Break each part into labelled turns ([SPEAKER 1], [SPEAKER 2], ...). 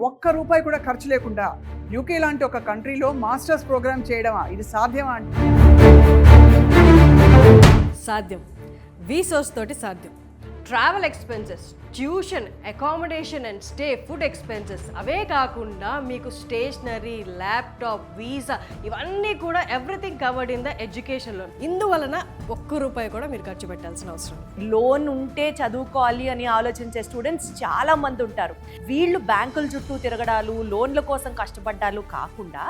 [SPEAKER 1] ఒక్క రూపాయి కూడా ఖర్చు లేకుండా యూకే లాంటి ఒక కంట్రీలో మాస్టర్స్ ప్రోగ్రామ్ చేయడమా? ఇది సాధ్యమా?
[SPEAKER 2] సాధ్యం. వీసోర్స్ తోటి సాధ్యం. Travel expenses, tuition, accommodation and stay, food expenses, అవే కాకుండా మీకు స్టేషనరీ, ల్యాప్టాప్, వీసా ఇవన్నీ కూడా everything covered in the education loan. ఇందువలన ఒక్క రూపాయి కూడా మీరు ఖర్చు పెట్టాల్సిన అవసరం.
[SPEAKER 3] లోన్ ఉంటే చదువుకోవాలి అని ఆలోచించే స్టూడెంట్స్ చాలా మంది ఉంటారు. వీళ్ళు బ్యాంకుల చుట్టూ తిరగడాలు, లోన్ల కోసం కష్టపడ్డాలు కాకుండా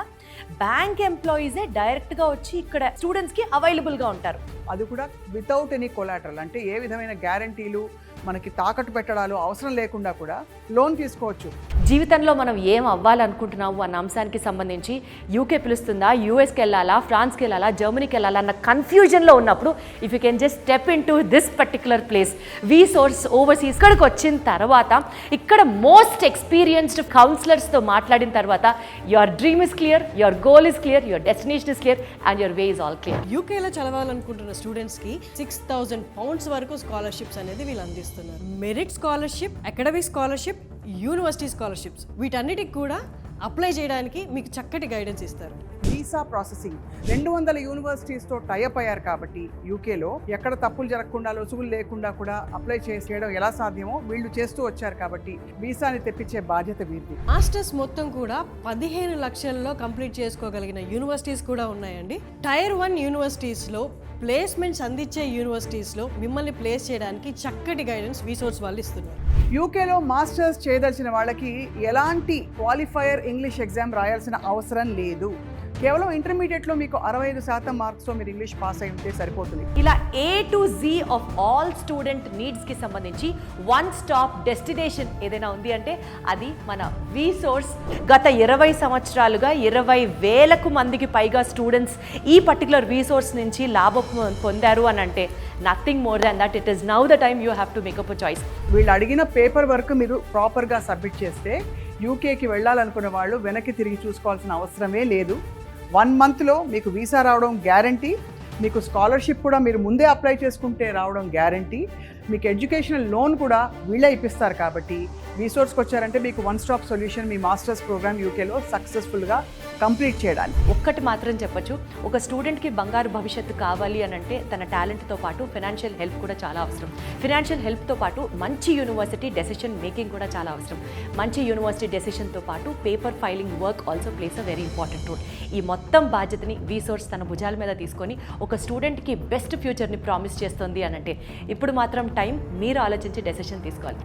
[SPEAKER 3] బ్యాంక్ ఎంప్లాయీసే డైరెక్ట్గా వచ్చి ఇక్కడ స్టూడెంట్స్కి అవైలబుల్గా ఉంటారు.
[SPEAKER 1] అది కూడా వితౌట్ ఎనీ కొలాటరల్, అంటే ఏ విధమైన గ్యారంటీలు మనకి తాకట్టు పెట్టడాలు అవసరం లేకుండా కూడా లోన్ తీసుకోవచ్చు.
[SPEAKER 3] జీవితంలో మనం ఏం అవ్వాలనుకుంటున్నాము అన్న అంశానికి సంబంధించి యూకే పిలుస్తుందా, యూఎస్కి వెళ్ళాలా, ఫ్రాన్స్కి వెళ్ళాలా, జర్మనీకి వెళ్ళాలా అన్న కన్ఫ్యూజన్లో ఉన్నప్పుడు if you can just step in to this particular place వీసోర్స్ overseas, ఇక్కడికి వచ్చిన తర్వాత ఇక్కడ మోస్ట్ ఎక్స్పీరియన్స్డ్ కౌన్సిలర్స్తో మాట్లాడిన తర్వాత your dream is clear, your goal is clear, your destination is clear and your way is all clear.
[SPEAKER 2] యూకేలో చదవాలనుకుంటున్న స్టూడెంట్స్కి £6,000 వరకు scholarships అనేది వీళ్ళు అందిస్తున్నారు. Merit scholarship, academic scholarship, university scholarships, వీటన్నిటికి కూడా అప్లై చేయడానికి మీకు చక్కటి గైడెన్స్ ఇస్తారు.
[SPEAKER 1] వీసా ప్రాసెసింగ్ 200 యూనివర్సిటీస్తో టైఅప్ అయ్యారు కాబట్టి యూకేలో ఎక్కడ తప్పులు జరగకుండా, లొసుగులు లేకుండా కూడా అప్లై చేయడం ఎలా సాధ్యమో వీళ్ళు చేస్తూ వచ్చారు కాబట్టి వీసాని తెప్పించే బాధ్యత వీరిది.
[SPEAKER 2] మాస్టర్స్ మొత్తం కూడా 15 లక్షల్లో కంప్లీట్ చేసుకోగలిగిన యూనివర్సిటీస్ కూడా ఉన్నాయండి. టైర్ 1 యూనివర్సిటీస్లో, ప్లేస్మెంట్స్ అందించే యూనివర్సిటీస్లో మిమ్మల్ని ప్లేస్ చేయడానికి చక్కటి గైడెన్స్ వీసోర్స్ వాళ్ళు ఇస్తున్నారు.
[SPEAKER 1] యూకేలో మాస్టర్స్ చేయదలిచిన వాళ్ళకి ఎలాంటి క్వాలిఫైయర్ ఇంగ్లీష్ ఎగ్జామ్ రాయాల్సిన అవసరం లేదు. కేవలం ఇంటర్మీడియట్లో మీకు 65% మార్క్స్తో మీరు ఇంగ్లీష్ పాస్ అయి ఉంటే సరిపోతుంది.
[SPEAKER 3] ఇలా A to Z of all student నీడ్స్కి సంబంధించి వన్ స్టాప్ డెస్టినేషన్ ఏదైనా ఉంది అంటే అది మన వీసోర్స్. గత 20 సంవత్సరాలుగా 20,000 మందికి పైగా స్టూడెంట్స్ ఈ పర్టికులర్ వీసోర్స్ నుంచి లాభం పొందారు అని అంటే nothing more than that. It is now the time you have to make up a choice.
[SPEAKER 1] వీళ్ళు అడిగిన పేపర్ వర్క్ మీరు ప్రాపర్గా సబ్మిట్ చేస్తే యూకేకి వెళ్ళాలనుకున్న వాళ్ళు వెనక్కి తిరిగి చూసుకోవాల్సిన అవసరమే లేదు. 1 మంత్లో మీకు వీసా రావడం గ్యారంటీ, మీకు స్కాలర్షిప్ కూడా మీరు ముందే అప్లై చేసుకుంటే రావడం గ్యారంటీ, మీకు ఎడ్యుకేషనల్ లోన్ కూడా వీళ్ళే ఇప్పిస్తారు. కాబట్టి వీసోర్స్కి వచ్చారంటే మీకు వన్ స్టాప్ సొల్యూషన్ మీ మాస్టర్స్ ప్రోగ్రామ్ యూకేలో సక్సెస్ఫుల్గా కంప్లీట్ చేయడానికి.
[SPEAKER 3] ఒక్కటి మాత్రం చెప్పొచ్చు, ఒక స్టూడెంట్కి బంగారు భవిష్యత్తు కావాలి అని అంటే తన టాలెంట్తో పాటు ఫినాన్షియల్ హెల్ప్ కూడా చాలా అవసరం. ఫినాన్షియల్ హెల్ప్తో పాటు మంచి యూనివర్సిటీ డెసిషన్ మేకింగ్ కూడా చాలా అవసరం. మంచి యూనివర్సిటీ డెసిషన్తో పాటు paper filing work also place a very important role. ఈ మొత్తం బాధ్యతని వీసోర్స్ తన భుజాల మీద తీసుకొని ఒక స్టూడెంట్కి బెస్ట్ ఫ్యూచర్ని ప్రామిస్ చేస్తుంది అని అంటే ఇప్పుడు మాత్రం టైం మీరు ఆలోచించి డెసిషన్ తీసుకోవాలి.